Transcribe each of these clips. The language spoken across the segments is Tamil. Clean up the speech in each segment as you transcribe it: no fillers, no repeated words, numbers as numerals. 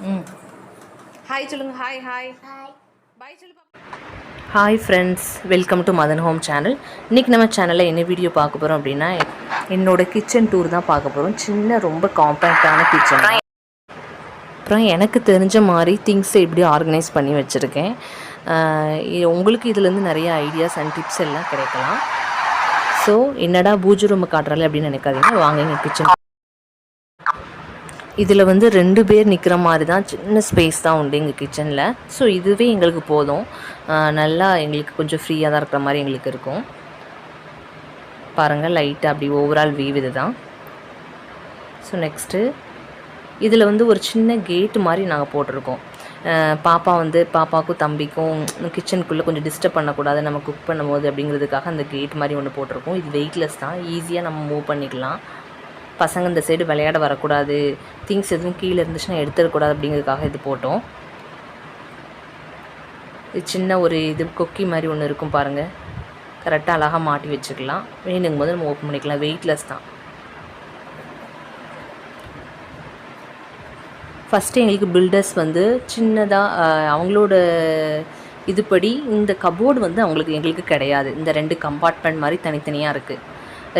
ம் ஹாய் சொல்லுங்க. ஹாய் ஹாய் பாய் சொல்லு. Hi friends, welcome to Madhan home channel. இன்றைக்கி நம்ம சேனலில் என்ன வீடியோ பார்க்க போகிறோம் அப்படின்னா, என்னோடய கிச்சன் டூர் தான் பார்க்க போகிறோம். சின்ன ரொம்ப காம்பேக்டான கிச்சன். அப்புறம் எனக்கு தெரிஞ்ச மாதிரி திங்ஸை எப்படி ஆர்கனைஸ் பண்ணி வச்சுருக்கேன். உங்களுக்கு இதுலேருந்து நிறைய ஐடியாஸ் அண்ட் டிப்ஸ் எல்லாம் கிடைக்கலாம். ஸோ என்னடா பூஜை ரூம் காட்டுறால அப்படின்னு நினைக்காதீங்க. வாங்க எங்கள் கிச்சன். இதில் வந்து 2 பேர் நிற்கிற மாதிரி தான் சின்ன ஸ்பேஸ் தான் உண்டு எங்கள் கிச்சனில். ஸோ இதுவே எங்களுக்கு போதும். நல்லா எங்களுக்கு கொஞ்சம் ஃப்ரீயாக தான் இருக்கிற மாதிரி எங்களுக்கு இருக்கும். பாருங்கள், லைட்டாக அப்படி ஓவரால் வியூ இது தான். ஸோ நெக்ஸ்ட்டு இதில் வந்து ஒரு சின்ன கேட்டு மாதிரி நாங்கள் போட்டிருக்கோம். பாப்பாவுக்கும் தம்பிக்கும் கிச்சனுக்குள்ளே கொஞ்சம் டிஸ்டர்ப் பண்ணக்கூடாது நம்ம குக் பண்ணும்போது அப்படிங்கிறதுக்காக அந்த கேட் மாதிரி ஒன்று போட்டிருக்கோம். இது வெயிட்லெஸ் தான், ஈஸியாக நம்ம மூவ் பண்ணிக்கலாம். பசங்க இந்த சைடு விளையாட வரக்கூடாது, திங்ஸ் எதுவும் கீழே இருந்துச்சுன்னா எடுத்துடக்கூடாது அப்படிங்கிறதுக்காக இது போட்டோம். இது சின்ன ஒரு கொக்கி மாதிரி ஒன்று இருக்கும் பாருங்கள். கரெக்டாக அழகாக மாட்டி வச்சுக்கலாம். வேணுங்கும் போது நம்ம ஓப்பன் பண்ணிக்கலாம். வெயிட்லெஸ் தான். ஃபஸ்ட்டு எங்களுக்கு பில்டர்ஸ் வந்து சின்னதாக அவங்களோட இதுபடி இந்த கபோர்டு வந்து எங்களுக்கு கிடையாது. இந்த 2 கம்பார்ட்மெண்ட் மாதிரி தனித்தனியாக இருக்குது.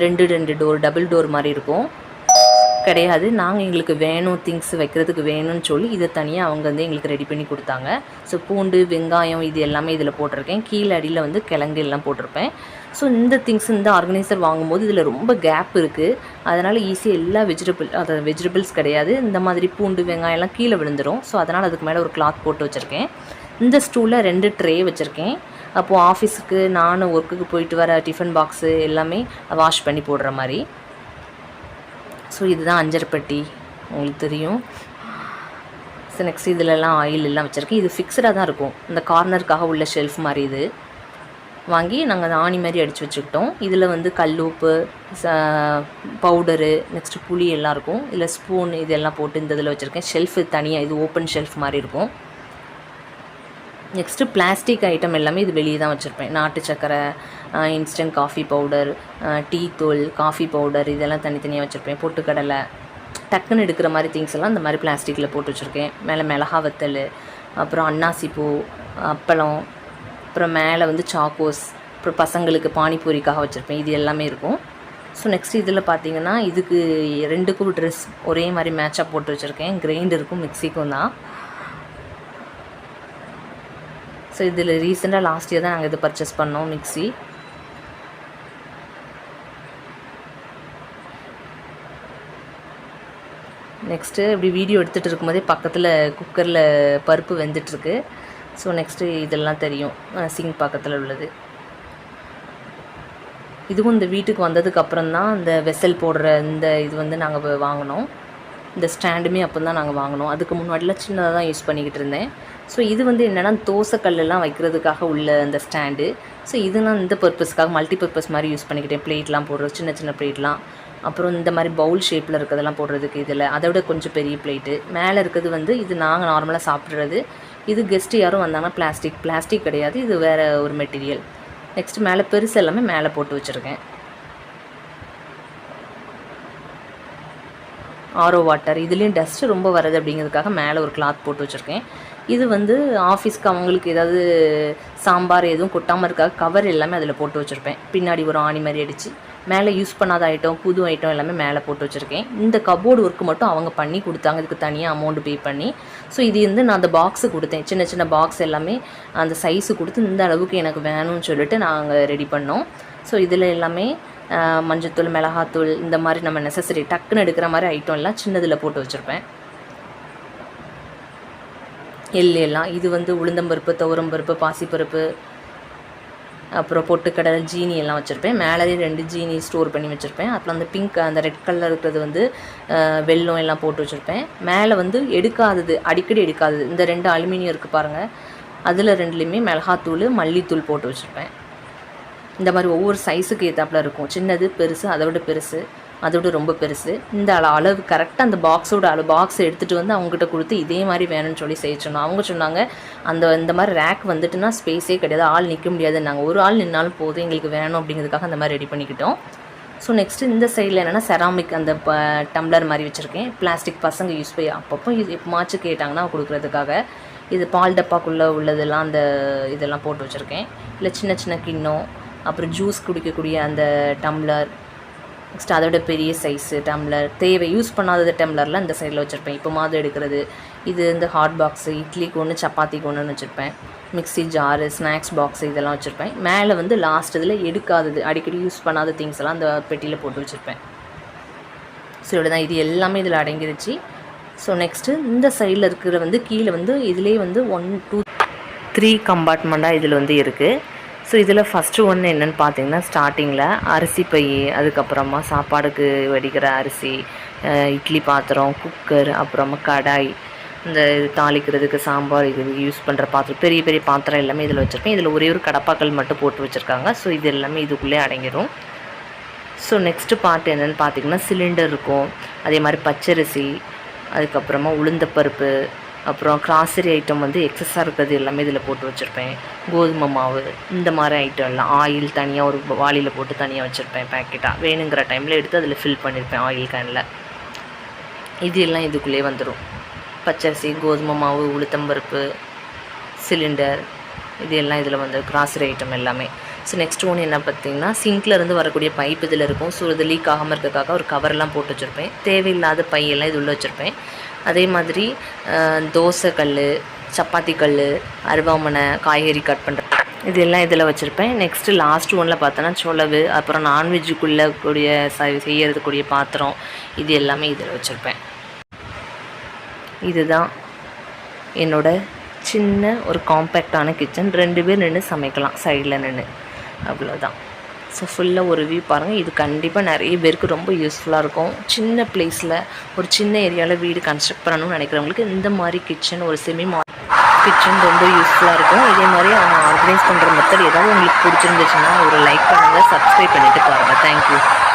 2 டோர், டபுள் டோர் மாதிரி இருக்கும் கிடையாது. நாங்கள் எங்களுக்கு வேணும், திங்ஸ் வைக்கிறதுக்கு வேணும்னு சொல்லி இதை தனியாக அவங்க வந்து எங்களுக்கு ரெடி பண்ணி கொடுத்தாங்க. ஸோ பூண்டு, வெங்காயம் இது எல்லாமே இதில் போட்டிருக்கேன். கீழே அடியில் வந்து கிழங்கு எல்லாம் போட்டிருப்பேன். ஸோ இந்த திங்ஸ், இந்த ஆர்கனைசர் வாங்கும்போது இதில் ரொம்ப கேப் இருக்குது. அதனால் ஈஸியாக எல்லா வெஜிடபிள்ஸ் கிடையாது. இந்த மாதிரி பூண்டு, வெங்காயம்லாம் கீழே விழுந்துடும். ஸோ அதனால் அதுக்கு மேலே ஒரு கிளாத் போட்டு வச்சுருக்கேன். இந்த ஸ்டூலில் 2 ட்ரே வச்சுருக்கேன். அப்போது ஆஃபீஸுக்கு நான் ஒர்க்குக்கு போயிட்டு வர டிஃபன் பாக்ஸு எல்லாமே வாஷ் பண்ணி போடுற மாதிரி. ஸோ இதுதான் அஞ்சரைப்பட்டி, உங்களுக்கு தெரியும். ஸோ நெக்ஸ்ட் இதிலெல்லாம் ஆயில் எல்லாம் வச்சுருக்கேன். இது ஃபிக்ஸ்டாக தான் இருக்கும். இந்த கார்னருக்காக உள்ள ஷெல்ஃப் மாதிரி இது வாங்கி நாங்கள் ஆணி மாதிரி அடித்து வச்சுக்கிட்டோம். இதில் வந்து கல் உப்பு, பவுடரு, நெக்ஸ்ட்டு புளி எல்லாம் இருக்கும். இதில் ஸ்பூன் இதெல்லாம் போட்டு இந்த இதில் வச்சுருக்கேன். ஷெல்ஃபு தனியாக, இது ஓப்பன் ஷெல்ஃப் மாதிரி இருக்கும். நெக்ஸ்ட்டு பிளாஸ்டிக் ஐட்டம் எல்லாமே இது வெளியே தான் வச்சுருப்பேன். நாட்டு சக்கரை, இன்ஸ்டன்ட் காஃபி பவுடர், டீ தூள், காஃபி பவுடர் இதெல்லாம் தனித்தனியாக வச்சுருப்பேன். பொட்டுக்கடலை, டக்குன்னு எடுக்கிற மாதிரி திங்ஸ் எல்லாம் இந்த மாதிரி பிளாஸ்டிக்கில் போட்டு வச்சுருக்கேன். மேலே மிளகா வத்தல், அப்புறம் அன்னாசி பூ, அப்பளம், அப்புறம் மேலே வந்து சாக்கோஸ், அப்புறம் பசங்களுக்கு பானிபூரிக்காக வச்சுருப்பேன். இது எல்லாமே இருக்கும். ஸோ நெக்ஸ்ட் இதில் பார்த்தீங்கன்னா இதுக்கு 2க்கும் ட்ரெஸ் ஒரே மாதிரி மேட்சாக போட்டு வச்சுருக்கேன். கிரைண்டருக்கும் மிக்சிக்கும் தான். ஸோ இதில் ரீசெண்டாக லாஸ்ட் இயர் தான் நாங்கள் இது பர்ச்சேஸ் பண்ணோம், மிக்ஸி. நெக்ஸ்ட்டு இப்படி வீடியோ எடுத்துகிட்டு இருக்கும்போதே பக்கத்தில் குக்கரில் பருப்பு வெந்துட்டுருக்கு. ஸோ நெக்ஸ்ட்டு இதெல்லாம் தெரியும், சிங்க் பக்கத்தில் உள்ளது. இதுவும் இந்த வீட்டுக்கு வந்ததுக்கப்புறம் தான் இந்த வெசல் போடுற இந்த இது வந்து நாங்கள் வாங்கினோம். இந்த ஸ்டாண்டுமே அப்போ தான் நாங்கள் வாங்கினோம். அதுக்கு முன்னாடிலாம் சின்னதாக தான் யூஸ் பண்ணிக்கிட்டு இருந்தேன். ஸோ இது வந்து என்னென்னா தோசைக்கல்லாம் வைக்கிறதுக்காக உள்ள அந்த ஸ்டாண்டு. ஸோ இதெல்லாம் இந்த பர்பஸ்க்காக மல்டிபர்பஸ் மாதிரி யூஸ் பண்ணிக்கிட்டேன். பிளேட்லாம் போடுறது, சின்ன சின்ன பிளேட்லாம், அப்புறம் இந்த மாதிரி பவுல் ஷேப்பில் இருக்கிறதெல்லாம் போடுறதுக்கு இதில். அதை விட கொஞ்சம் பெரிய பிளேட்டு. மேலே இருக்கிறது வந்து இது நாங்கள் நார்மலாக சாப்பிட்றது. இது கெஸ்ட்டு யாரும் வந்தாங்கன்னா பிளாஸ்டிக் கிடையாது, இது வேறு ஒரு மெட்டீரியல். நெக்ஸ்ட்டு மேலே பெருசு எல்லாமே மேலே போட்டு வச்சுருக்கேன். ஆரோ வாட்டர், இதுலேயும் டஸ்ட்டு ரொம்ப வருது அப்படிங்கிறதுக்காக மேலே ஒரு கிளாத் போட்டு வச்சுருக்கேன். இது வந்து ஆஃபீஸ்க்கு அவங்களுக்கு ஏதாவது சாம்பார் எதுவும் கொட்டாமல் இருக்காக கவர் எல்லாமே அதில் போட்டு வச்சுருப்பேன். பின்னாடி ஒரு ஆணி மாதிரி அடித்து மேலே யூஸ் பண்ணாத ஐட்டம், புது ஐட்டம் எல்லாமே மேலே போட்டு வச்சுருக்கேன். இந்த கபோர்டு ஒர்க்கு மட்டும் அவங்க பண்ணி கொடுத்தாங்க, இதுக்கு தனியாக அமௌண்ட் பே பண்ணி. ஸோ இது வந்து நான் அந்த பாக்ஸு கொடுத்தேன், சின்ன சின்ன பாக்ஸ் எல்லாமே அந்த சைஸு கொடுத்து இந்த அளவுக்கு எனக்கு வேணும்னு சொல்லிட்டு நாங்கள் ரெடி பண்ணோம். ஸோ இதில் எல்லாமே மஞ்சத்தூள், மிளகாத்தூள், இந்த மாதிரி நம்ம நெசசரி டக்குன்னு எடுக்கிற மாதிரி ஐட்டம் எல்லாம் சின்னதில் போட்டு வச்சுருப்பேன். எல்லாம் இது வந்து உளுந்தம்பருப்பு, துவரம்பருப்பு, பாசிப்பருப்பு, அப்புறம் பொட்டுக்கடலை, ஜீனி எல்லாம் வச்சுருப்பேன். மேலே 2 ஜீனி ஸ்டோர் பண்ணி வச்சுருப்பேன். அப்புறம் அந்த பிங்க், அந்த ரெட் கலர் இருக்கிறது வந்து வெல்லம் எல்லாம் போட்டு வச்சுருப்பேன். மேலே வந்து அடிக்கடி எடுக்காதது இந்த 2 அலுமினியம் இருக்குது பாருங்கள், அதில் 2லேயுமே மிளகாத்தூள், மல்லித்தூள் போட்டு வச்சுருப்பேன். இந்த மாதிரி ஒவ்வொரு சைஸுக்கு ஏற்றாப்புல இருக்கும். சின்னது, பெருசு, அதை விட பெருசு, அதோட ரொம்ப பெருசு. இந்த அளவு கரெக்டாக அந்த பாக்ஸை எடுத்துகிட்டு வந்து அவங்ககிட்ட கொடுத்து இதே மாதிரி வேணும்னு சொல்லி செய்ய சொன்னோம். அவங்க சொன்னாங்க இந்த மாதிரி ரேக் வந்துட்டுனா ஸ்பேஸே கிடையாது, ஆள் நிற்க முடியாது, நாங்கள் ஒரு ஆள் நின்னாலும் போதும், எங்களுக்கு வேணும் அப்படிங்கிறதுக்காக அந்த மாதிரி ரெடி பண்ணிக்கிட்டோம். ஸோ நெக்ஸ்ட்டு இந்த சைடில் என்னென்னா செராமிக் அந்த டம்ளர் மாதிரி வச்சுருக்கேன். பிளாஸ்டிக் பசங்க யூஸ் பண்ணி அப்பப்போ இது எப்போமாச்சும் கேட்டாங்கன்னா கொடுக்குறதுக்காக. இது பால் டப்பாக்குள்ளே உள்ளதெல்லாம் அந்த இதெல்லாம் போட்டு வச்சுருக்கேன். இல்லை சின்ன சின்ன கிண்ணம், அப்புறம் ஜூஸ் குடிக்கக்கூடிய அந்த டம்ளர், நெக்ஸ்ட் அதோட பெரிய சைஸு டம்ளர், தேவை யூஸ் பண்ணாத டம்ளர்லாம் இந்த சைடில் வச்சுருப்பேன். இப்போ மாதிரி எடுக்கிறது. இது இந்த ஹாட் பாக்ஸு, இட்லிக்கு ஒன்று சப்பாத்திக்கு ஒன்றுன்னு வச்சுருப்பேன். மிக்ஸி ஜாரு, ஸ்நாக்ஸ் பாக்ஸு இதெல்லாம் வச்சுருப்பேன். மேலே வந்து லாஸ்ட் இதில் எடுக்காதது, அடிக்கடி யூஸ் பண்ணாத திங்ஸ் எல்லாம் அந்த பெட்டியில் போட்டு வச்சுருப்பேன். ஸோ இவ்வளோ தான், இது எல்லாமே இதில் அடங்கிருச்சு. ஸோ நெக்ஸ்ட்டு இந்த சைடில் இருக்கிற வந்து கீழே வந்து இதிலே வந்து 1 2 3 கம்பார்ட்மெண்ட்டாக இதில் வந்து இருக்குது. ஸோ இதில் ஃபஸ்ட்டு ஒன்று என்னென்னு பார்த்தீங்கன்னா, ஸ்டார்டிங்கில் அரிசி பை, அதுக்கப்புறமா சாப்பாடுக்கு வடிக்கிற அரிசி, இட்லி பாத்திரம், குக்கர், அப்புறமா கடாய், இந்த தாளிக்கிறதுக்கு சாம்பார் இது யூஸ் பண்ணுற பாத்திரம், பெரிய பெரிய பாத்திரம் எல்லாமே இதில் வச்சுருப்பேன். இதில் ஒரே ஒரு கடப்பாக்கள் மட்டும் போட்டு வச்சுருக்காங்க. ஸோ இது எல்லாமே இதுக்குள்ளே அடங்கிடும். ஸோ நெக்ஸ்ட்டு பார்ட் என்னென்னு பார்த்தீங்கன்னா, சிலிண்டர் இருக்கும், அதே மாதிரி பச்சரிசி, அதுக்கப்புறமா உளுந்தப்பருப்பு, அப்புறம் கிராசரி ஐட்டம் வந்து எக்ஸஸாக இருக்கிறது எல்லாமே இதில் போட்டு வச்சுருப்பேன். கோதுமை மாவு, இந்த மாதிரி ஐட்டம் எல்லாம், ஆயில் தனியாக ஒரு வாளியில் போட்டு தனியாக வச்சுருப்பேன் பேக்கெட்டாக. வேணுங்கிற டைமில் எடுத்து அதில் ஃபில் பண்ணியிருப்பேன் ஆயில் கேனில். இது எல்லாம் இதுக்குள்ளே வந்துடும். பச்சரிசி, கோதுமை மாவு, உளுத்தம்பருப்பு, சிலிண்டர், இது எல்லாம் இதில் வந்து கிராசரி ஐட்டம் எல்லாமே. ஸோ நெக்ஸ்ட் ஒன்று என்ன பார்த்திங்கன்னா, சிங்க்லேருந்து வரக்கூடிய பைப் இதில் இருக்கும். ஸோ இது லீக் ஆகாமல் இருக்கிறதுக்காக ஒரு கவரெல்லாம் போட்டு வச்சுருப்பேன். தேவையில்லாத பையெல்லாம் இது உள்ளே வச்சுருப்பேன். அதே மாதிரி தோசை கல், சப்பாத்தி கல், அருவாமனை, காய்கறி கட் பண்ணுற இது எல்லாம் இதில் வச்சுருப்பேன். நெக்ஸ்ட்டு லாஸ்ட் ஒன்றில் பார்த்தோன்னா சொலவு, அப்புறம் நான்வெஜ்ஜுக்குள்ளே கூடிய செய்யறதுக்கூடிய பாத்திரம், இது எல்லாமே இதில் வச்சுருப்பேன். இதுதான் என்னோட சின்ன ஒரு காம்பேக்டான கிச்சன். 2 பேர் நின்று சமைக்கலாம் சைடில் நின்று, அவ்வளோதான். ஸோ ஃபுல்லாக ஒரு வியூ பாருங்கள். இது கண்டிப்பாக நிறைய பேருக்கு ரொம்ப யூஸ்ஃபுல்லாக இருக்கும். சின்ன பிளேஸில் ஒரு சின்ன ஏரியாவில் வீடு கன்ஸ்ட்ரக்ட் பண்ணணும்னு நினைக்கிறவங்களுக்கு இந்த மாதிரி கிச்சன், ஒரு கிச்சன் ரொம்ப யூஸ்ஃபுல்லாக இருக்கும். இதே மாதிரி அவங்க ஆர்கனைஸ் பண்ணுற மெத்தட் ஏதாவது உங்களுக்கு பிடிச்சிருந்துச்சுன்னா ஒரு லைக் பண்ணுங்கள், சப்ஸ்கிரைப் பண்ணிவிட்டு பாருங்கள். தேங்க்யூ.